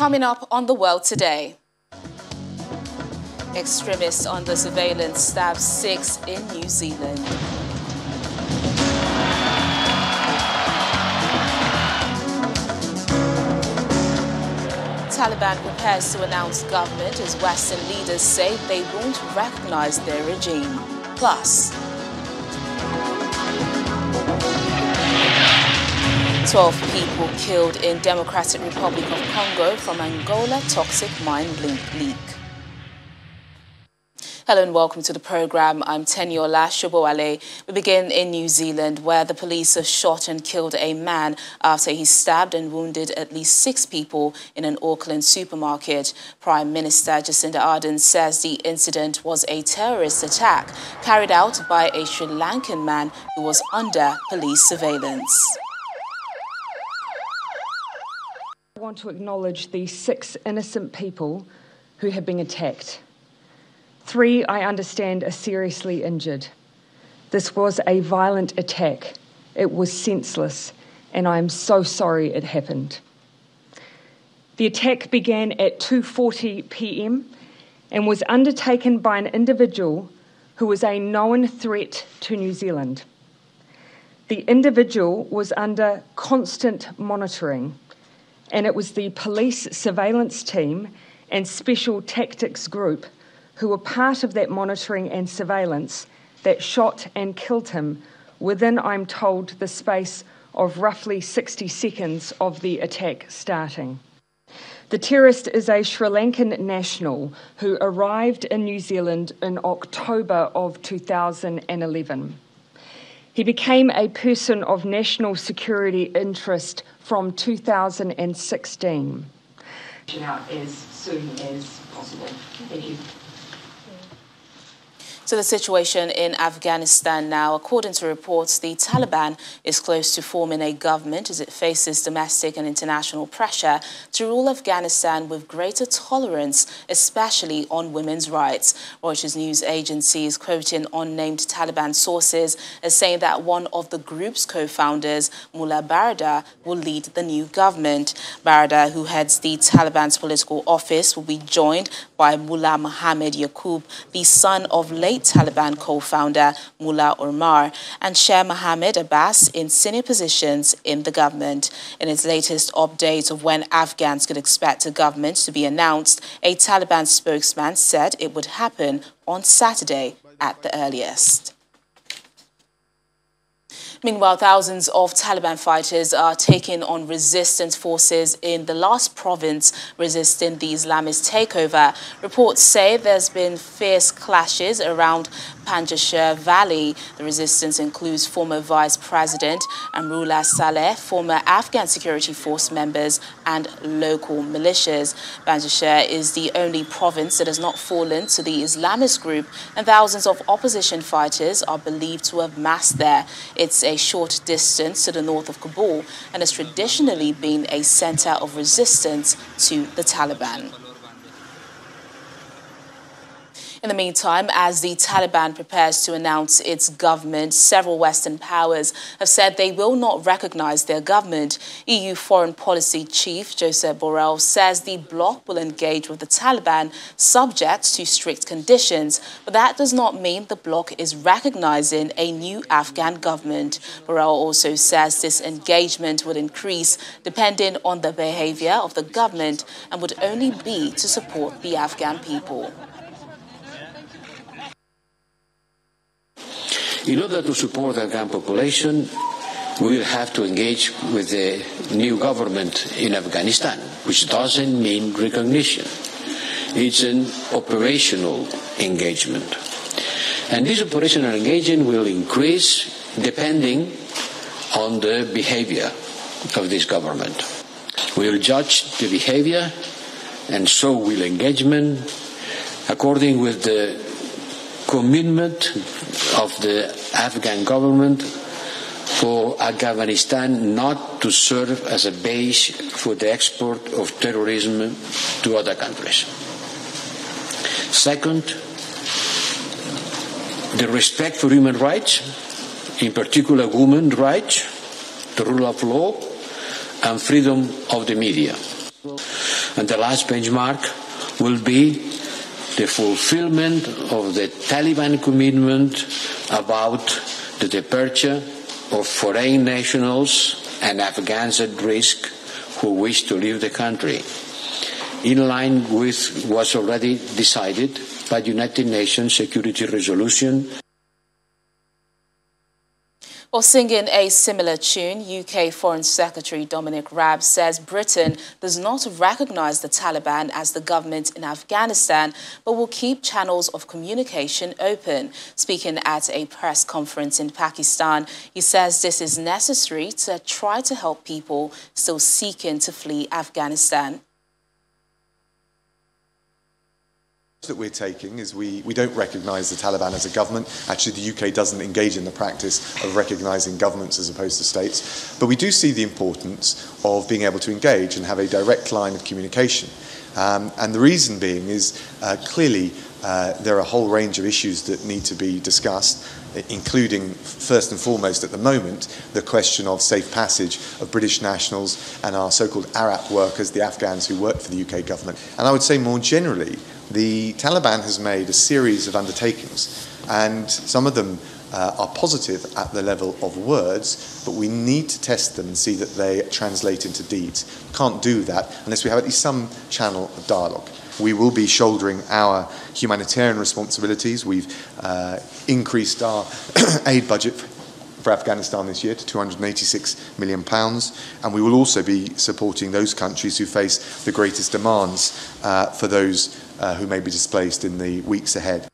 Coming up on The World Today. Extremists under surveillance stab 6 in New Zealand. Taliban prepares to announce government as Western leaders say they won't recognize their regime. Plus, 12 people killed in Democratic Republic of Congo from Angola toxic mine leak. Hello and welcome to the program. I'm Teniola Shobowale. We begin in New Zealand, where the police have shot and killed a man after he stabbed and wounded at least 6 people in an Auckland supermarket. Prime Minister Jacinda Ardern says the incident was a terrorist attack carried out by a Sri Lankan man who was under police surveillance. I want to acknowledge the 6 innocent people who have been attacked. 3, I understand, are seriously injured. This was a violent attack. It was senseless, and I am so sorry it happened. The attack began at 2:40 p.m. and was undertaken by an individual who was a known threat to New Zealand. The individual was under constant monitoring, and it was the police surveillance team and special tactics group who were part of that monitoring and surveillance that shot and killed him within, I'm told, the space of roughly 60 seconds of the attack starting. The terrorist is a Sri Lankan national who arrived in New Zealand in October of 2011. He became a person of national security interest from 2016. Out as soon as possible. Thank you. So the situation in Afghanistan now, according to reports, the Taliban is close to forming a government as it faces domestic and international pressure to rule Afghanistan with greater tolerance, especially on women's rights. Reuters news agency is quoting unnamed Taliban sources as saying that one of the group's co-founders, Mullah Baradar, will lead the new government. Baradar, who heads the Taliban's political office, will be joined by Mullah Mohammed Yaqub, the son of late Taliban co-founder Mullah Omar, and share Mohammed Abbas in senior positions in the government. In its latest update of when Afghans could expect a government to be announced, a Taliban spokesman said it would happen on Saturday at the earliest. Meanwhile, thousands of Taliban fighters are taking on resistance forces in the last province resisting the Islamist takeover. Reports say there's been fierce clashes around Panjshir Valley. The resistance includes former Vice President Amrullah Saleh, former Afghan security force members, and local militias. Panjshir is the only province that has not fallen to the Islamist group, and thousands of opposition fighters are believed to have massed there. It's a short distance to the north of Kabul and has traditionally been a center of resistance to the Taliban. In the meantime, as the Taliban prepares to announce its government, several Western powers have said they will not recognize their government. EU Foreign Policy Chief Josep Borrell says the bloc will engage with the Taliban subject to strict conditions, but that does not mean the bloc is recognizing a new Afghan government. Borrell also says this engagement would increase depending on the behavior of the government and would only be to support the Afghan people. In order to support the Afghan population, we will have to engage with the new government in Afghanistan, which doesn't mean recognition. It's an operational engagement. And this operational engagement will increase depending on the behavior of this government. We will judge the behavior, and so will engagement, according with the commitment of the Afghan government for Afghanistan not to serve as a base for the export of terrorism to other countries. Second, the respect for human rights, in particular women's rights, the rule of law, and freedom of the media. And the last benchmark will be the fulfillment of the Taliban commitment about the departure of foreign nationals and Afghans at risk who wish to leave the country, in line with what's already decided by United Nations Security Resolution. While singing a similar tune, UK Foreign Secretary Dominic Raab says Britain does not recognise the Taliban as the government in Afghanistan, but will keep channels of communication open. Speaking at a press conference in Pakistan, he says this is necessary to try to help people still seeking to flee Afghanistan. That we're taking is we don't recognise the Taliban as a government. Actually, the UK doesn't engage in the practice of recognising governments as opposed to states. But we do see the importance of being able to engage and have a direct line of communication. And the reason being is clearly there are a whole range of issues that need to be discussed, including, first and foremost at the moment, the question of safe passage of British nationals and our so-called Arab workers, the Afghans who work for the UK government. And I would say more generally, the Taliban has made a series of undertakings, and some of them are positive at the level of words, but we need to test them and see that they translate into deeds. Can't do that unless we have at least some channel of dialogue. We will be shouldering our humanitarian responsibilities. We've increased our aid budget for Afghanistan this year to £286 million, and we will also be supporting those countries who face the greatest demands for those who may be displaced in the weeks ahead.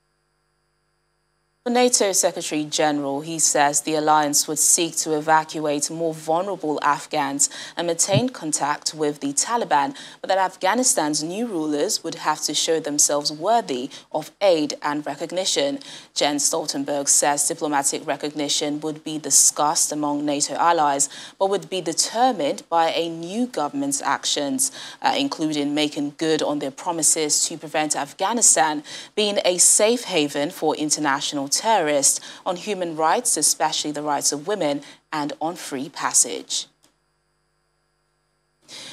For NATO Secretary General, he says the alliance would seek to evacuate more vulnerable Afghans and maintain contact with the Taliban, but that Afghanistan's new rulers would have to show themselves worthy of aid and recognition. Jens Stoltenberg says diplomatic recognition would be discussed among NATO allies, but would be determined by a new government's actions, including making good on their promises to prevent Afghanistan being a safe haven for international terrorists, on human rights, especially the rights of women, and on free passage.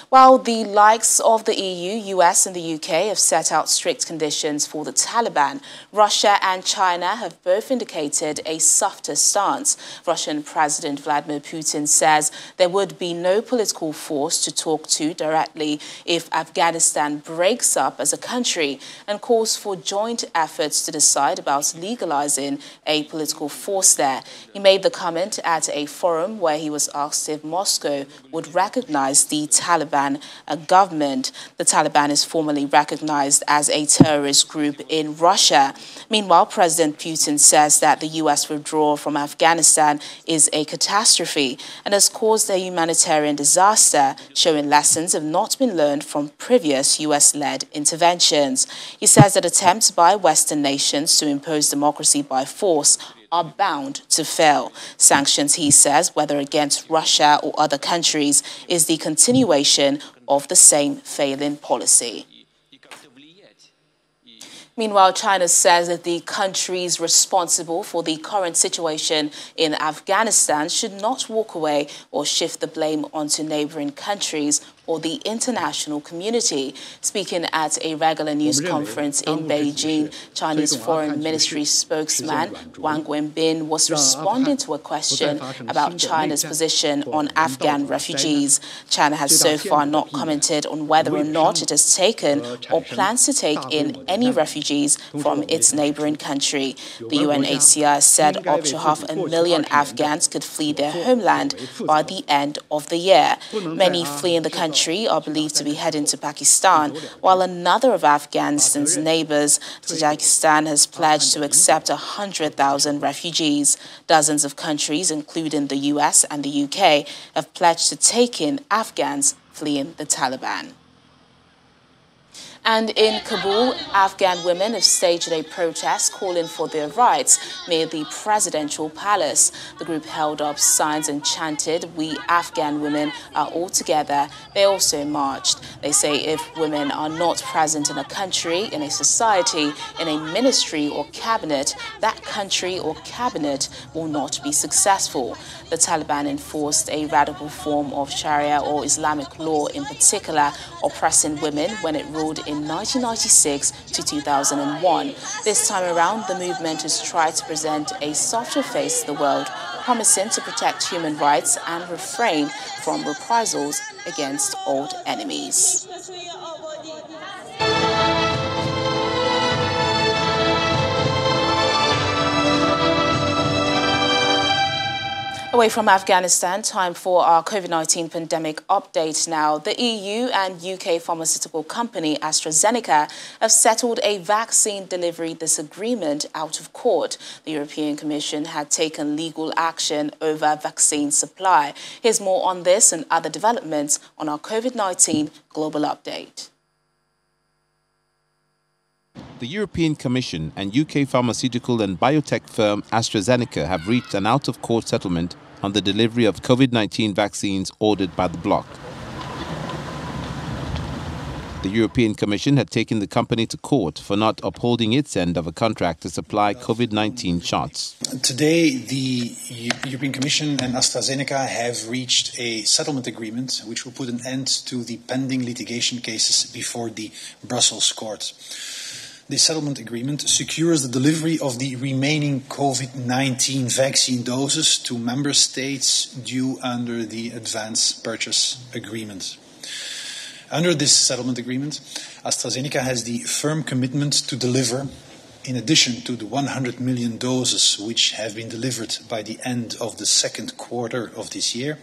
While the likes of the EU, US and the UK have set out strict conditions for the Taliban, Russia and China have both indicated a softer stance. Russian President Vladimir Putin says there would be no political force to talk to directly if Afghanistan breaks up as a country, and calls for joint efforts to decide about legalizing a political force there. He made the comment at a forum where he was asked if Moscow would recognize the Taliban government. The Taliban is formally recognized as a terrorist group in Russia. Meanwhile, President Putin says that the US withdrawal from Afghanistan is a catastrophe and has caused a humanitarian disaster, showing lessons have not been learned from previous US-led interventions. He says that attempts by Western nations to impose democracy by force are bound to fail. Sanctions, he says, whether against Russia or other countries, is the continuation of the same failing policy. Meanwhile, China says that the countries responsible for the current situation in Afghanistan should not walk away or shift the blame onto neighboring countries or the international community. Speaking at a regular news conference in Beijing, Chinese Foreign Ministry spokesman Wang Wenbin was responding to a question about China's position on Afghan refugees. China has so far not commented on whether or not it has taken or plans to take in any refugees from its neighboring country. The UNHCR said up to 500,000 Afghans could flee their homeland by the end of the year. Many fleeing the country are believed to be heading to Pakistan, while another of Afghanistan's neighbors, Tajikistan, has pledged to accept 100,000 refugees. Dozens of countries, including the US and the UK, have pledged to take in Afghans fleeing the Taliban. And in Kabul, Afghan women have staged a protest calling for their rights near the presidential palace. The group held up signs and chanted, "We Afghan women are all together." They also marched. They say if women are not present in a country, in a society, in a ministry or cabinet, that country or cabinet will not be successful. The Taliban enforced a radical form of Sharia or Islamic law, in particular oppressing women, when it ruled in 1996 to 2001. This time around, the movement has tried to present a softer face to the world, promising to protect human rights and refrain from reprisals against old enemies. Away from Afghanistan, time for our COVID-19 pandemic update now. The EU and UK pharmaceutical company AstraZeneca have settled a vaccine delivery disagreement out of court. The European Commission had taken legal action over vaccine supply. Here's more on this and other developments on our COVID-19 global update. The European Commission and UK pharmaceutical and biotech firm AstraZeneca have reached an out-of-court settlement on the delivery of COVID-19 vaccines ordered by the bloc. The European Commission had taken the company to court for not upholding its end of a contract to supply COVID-19 shots. Today, the European Commission and AstraZeneca have reached a settlement agreement which will put an end to the pending litigation cases before the Brussels court. This settlement agreement secures the delivery of the remaining COVID-19 vaccine doses to member states due under the advance purchase agreement. Under this settlement agreement, AstraZeneca has the firm commitment to deliver, in addition to the 100 million doses which have been delivered by the end of the second quarter of this year,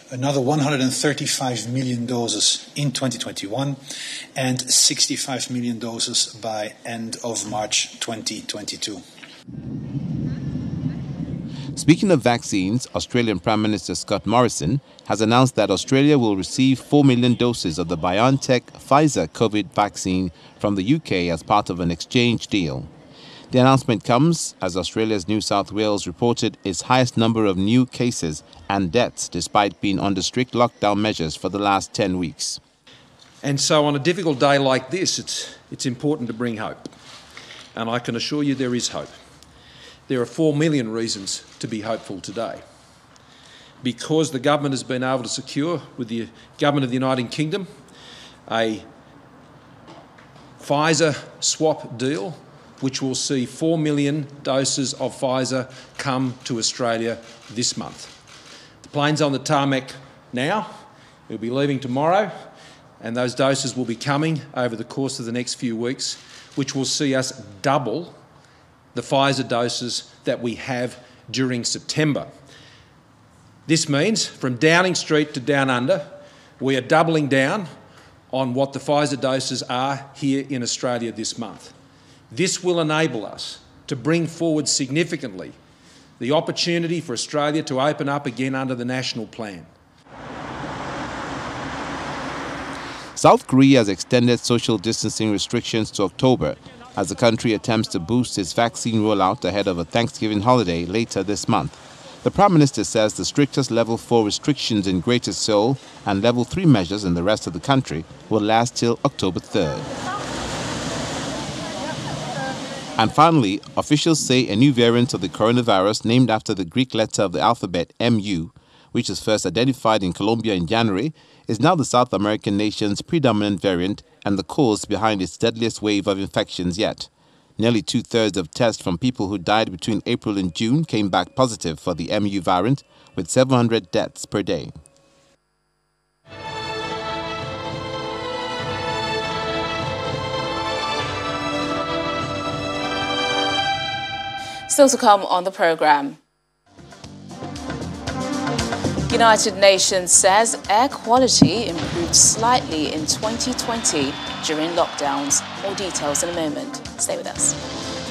another 135 million doses in 2021 and 65 million doses by end of March 2022. Speaking of vaccines, Australian Prime Minister Scott Morrison has announced that Australia will receive 4 million doses of the BioNTech-Pfizer COVID vaccine from the UK as part of an exchange deal. The announcement comes as Australia's New South Wales reported its highest number of new cases and deaths despite being under strict lockdown measures for the last 10 weeks. And so on a difficult day like this, it's important to bring hope. And I can assure you there is hope. There are 4 million reasons to be hopeful today. Because the government has been able to secure with the government of the United Kingdom a Pfizer swap deal which will see 4 million doses of Pfizer come to Australia this month. The plane's on the tarmac now, it'll be leaving tomorrow, and those doses will be coming over the course of the next few weeks, which will see us double the Pfizer doses that we have during September. This means from Downing Street to Down Under, we are doubling down on what the Pfizer doses are here in Australia this month. This will enable us to bring forward significantly the opportunity for Australia to open up again under the national plan. South Korea has extended social distancing restrictions to October as the country attempts to boost its vaccine rollout ahead of a Thanksgiving holiday later this month. The Prime Minister says the strictest Level 4 restrictions in Greater Seoul and Level 3 measures in the rest of the country will last till October 3rd. And finally, officials say a new variant of the coronavirus named after the Greek letter of the alphabet MU, which was first identified in Colombia in January, is now the South American nation's predominant variant and the cause behind its deadliest wave of infections yet. Nearly two-thirds of tests from people who died between April and June came back positive for the MU variant, with 700 deaths per day. Still to come on the programme. United Nations says air quality improved slightly in 2020 during lockdowns. More details in a moment. Stay with us.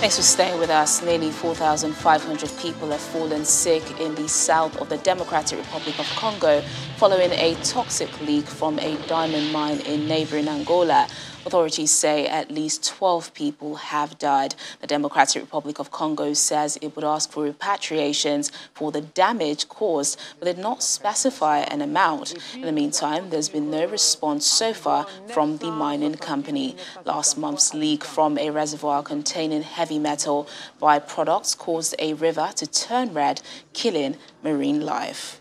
Thanks for staying with us. Nearly 4,500 people have fallen sick in the south of the Democratic Republic of Congo following a toxic leak from a diamond mine in neighbouring Angola. Authorities say at least 12 people have died. The Democratic Republic of Congo says it would ask for repatriations for the damage caused, but did not specify an amount. In the meantime, there's been no response so far from the mining company. Last month's leak from a reservoir containing heavy metal byproducts caused a river to turn red, killing marine life.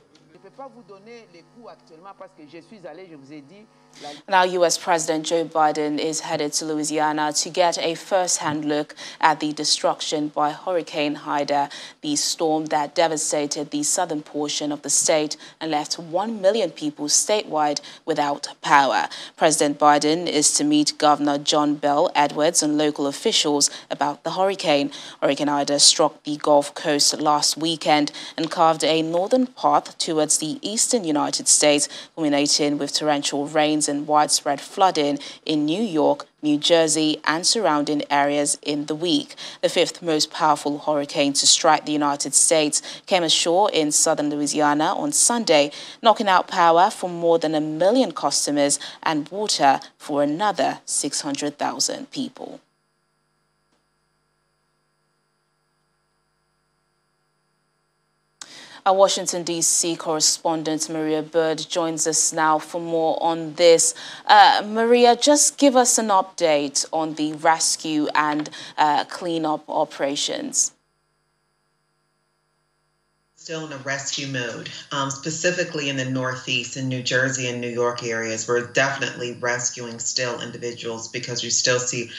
Now, U.S. President Joe Biden is headed to Louisiana to get a first-hand look at the destruction by Hurricane Ida, the storm that devastated the southern portion of the state and left 1 million people statewide without power. President Biden is to meet Governor John Bell Edwards and local officials about the hurricane. Hurricane Ida struck the Gulf Coast last weekend and carved a northern path towards the eastern United States, culminating with torrential rains and widespread flooding in New York, New Jersey and surrounding areas in the week. The fifth most powerful hurricane to strike the United States came ashore in southern Louisiana on Sunday, knocking out power for more than 1 million customers and water for another 600,000 people. Our Washington, D.C. correspondent Maria Bird joins us now for more on this. Maria, just give us an update on the rescue and cleanup operations. Still in a rescue mode, specifically in the Northeast, in New Jersey and New York areas. We're definitely rescuing still individuals because we still see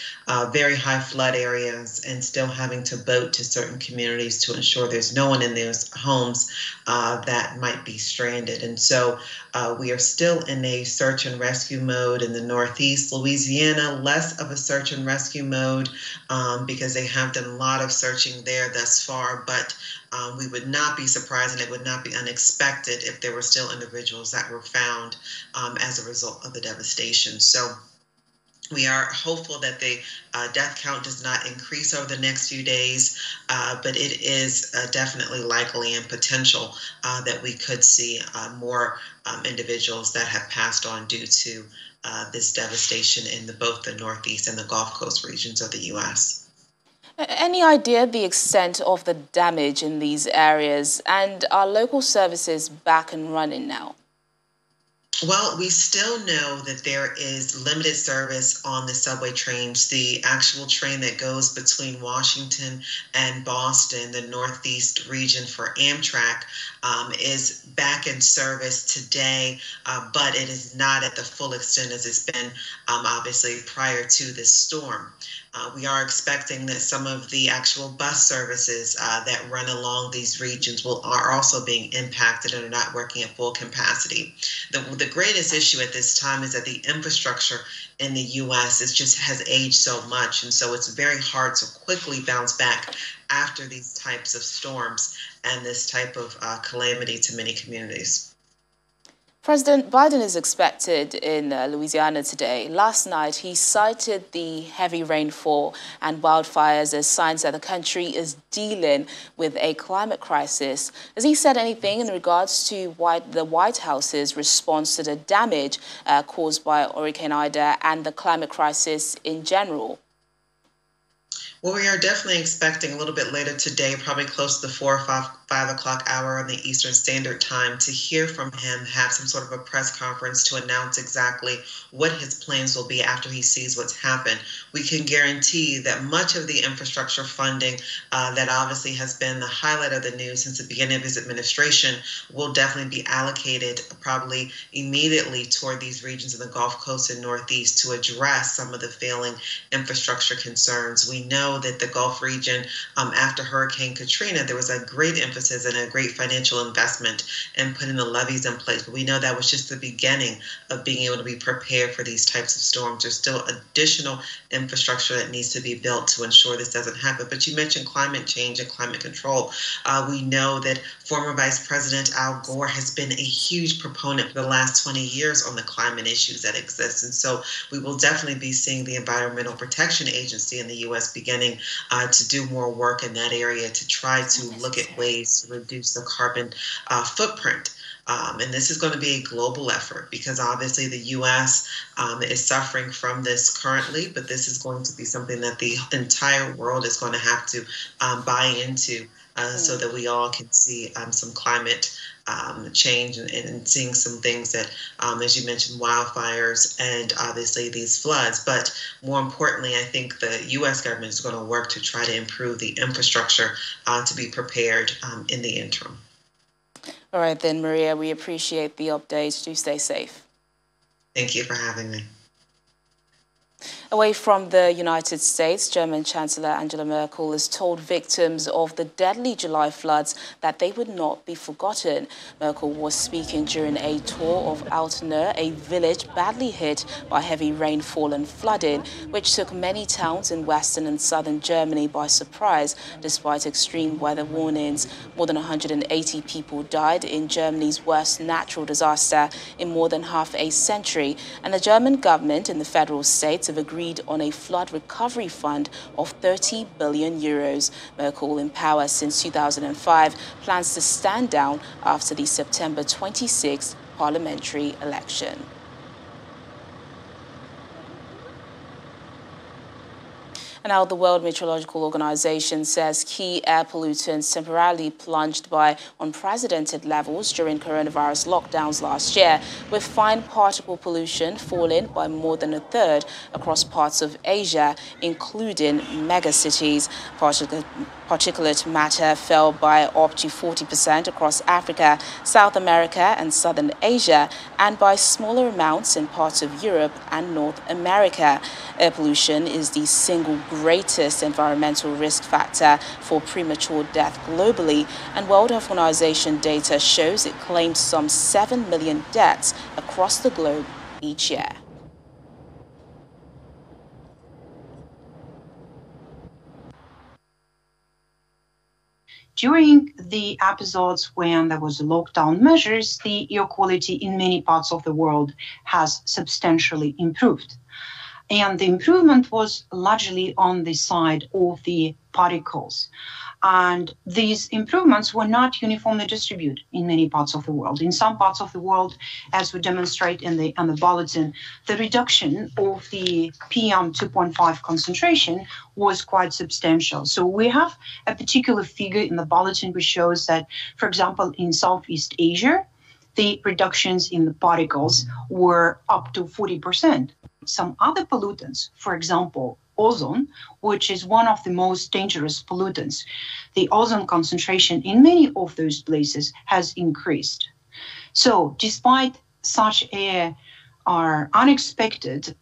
very high flood areas and still having to boat to certain communities to ensure there's no one in those homes that might be stranded. And so we are still in a search and rescue mode in the Northeast. Louisiana, less of a search and rescue mode because they have done a lot of searching there thus far, but we would not be surprised and it would not be unexpected if there were still individuals that were found as a result of the devastation. So we are hopeful that the death count does not increase over the next few days, but it is definitely likely and potential that we could see more individuals that have passed on due to this devastation in both the Northeast and the Gulf Coast regions of the U.S. Any idea the extent of the damage in these areas, and are local services back and running now? Well, we still know that there is limited service on the subway trains. The actual train that goes between Washington and Boston, the Northeast region for Amtrak, is back in service today, but it is not at the full extent as it's been obviously prior to this storm. We are expecting that some of the actual bus services that run along these regions are also being impacted and are not working at full capacity. The greatest issue at this time is that the infrastructure in the U.S. has aged so much, and so it's very hard to quickly bounce back after these types of storms and this type of calamity to many communities. President Biden is expected in Louisiana today. Last night, he cited the heavy rainfall and wildfires as signs that the country is dealing with a climate crisis. Has he said anything in regards to the White House's response to the damage caused by Hurricane Ida and the climate crisis in general? Well, we are definitely expecting a little bit later today, probably close to the 4 or 5 o'clock hour on the Eastern Standard Time, to hear from him, have some sort of a press conference to announce exactly what his plans will be after he sees what's happened. We can guarantee that much of the infrastructure funding that obviously has been the highlight of the news since the beginning of his administration will definitely be allocated probably immediately toward these regions of the Gulf Coast and Northeast to address some of the failing infrastructure concerns. We know that the Gulf region, after Hurricane Katrina, there was a great emphasis and a great financial investment in putting the levees in place. But we know that was just the beginning of being able to be prepared for these types of storms. There's still additional infrastructure that needs to be built to ensure this doesn't happen. But you mentioned climate change and climate control. We know that former Vice President Al Gore has been a huge proponent for the last 20 years on the climate issues that exist. And so we will definitely be seeing the Environmental Protection Agency in the U.S. beginning to do more work in that area to try to look at ways to reduce the carbon footprint And this is going to be a global effort because obviously the U.S. Is suffering from this currently, but this is going to be something that the entire world is going to have to buy into so that we all can see some climate change and seeing some things that, as you mentioned, wildfires and obviously these floods. But more importantly, I think the U.S. government is going to work to try to improve the infrastructure to be prepared in the interim. All right then, Maria, we appreciate the update. Do stay safe. Thank you for having me. Away from the United States, German Chancellor Angela Merkel has told victims of the deadly July floods that they would not be forgotten. Merkel was speaking during a tour of Altena, a village badly hit by heavy rainfall and flooding, which took many towns in western and southern Germany by surprise, despite extreme weather warnings. More than 180 people died in Germany's worst natural disaster in more than half a century, and the German government and the federal states have agreed on a flood recovery fund of 30 billion euros. Merkel, in power since 2005, plans to stand down after the September 26th parliamentary election. And now the World Meteorological Organization says key air pollutants temporarily plunged by unprecedented levels during coronavirus lockdowns last year, with fine particle pollution falling by more than a third across parts of Asia, including megacities. Particulate matter fell by up to 40% across Africa, South America and Southern Asia, and by smaller amounts in parts of Europe and North America. Air pollution is the single greatest environmental risk factor for premature death globally, and World Health Organization data shows it claims some 7 million deaths across the globe each year. During the episodes when there was lockdown measures, the air quality in many parts of the world has substantially improved. And the improvement was largely on the side of the particles. And these improvements were not uniformly distributed in many parts of the world. In some parts of the world, as we demonstrate in the bulletin, the reduction of the PM 2.5 concentration was quite substantial. So we have a particular figure in the bulletin which shows that, for example, in Southeast Asia, the reductions in the particles were up to 40%. Some other pollutants, for example, ozone, which is one of the most dangerous pollutants, the ozone concentration in many of those places has increased. So despite such our unexpected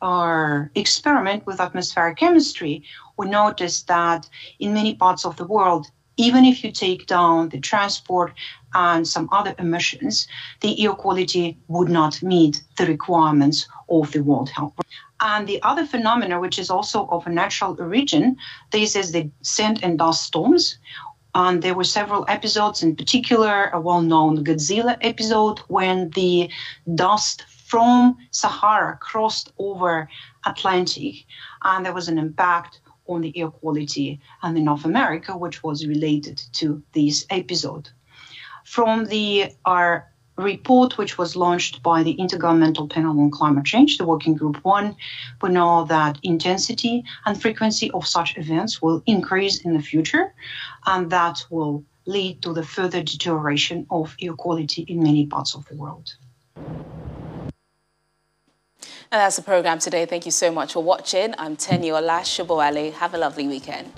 experiment with atmospheric chemistry, we noticed that in many parts of the world, even if you take down the transport and some other emissions, the air quality would not meet the requirements of the World Health. And the other phenomena, which is also of a natural origin, this is the sand and dust storms. And there were several episodes, in particular a well-known Godzilla episode, when the dust from Sahara crossed over Atlantic, and there was an impact on the air quality in North America, which was related to this episode. From our report, which was launched by the Intergovernmental Panel on Climate Change, the Working Group 1, we know that intensity and frequency of such events will increase in the future, and that will lead to the further deterioration of air quality in many parts of the world. And that's the program today. Thank you so much for watching. I'm Tenyola Shoboale. Have a lovely weekend.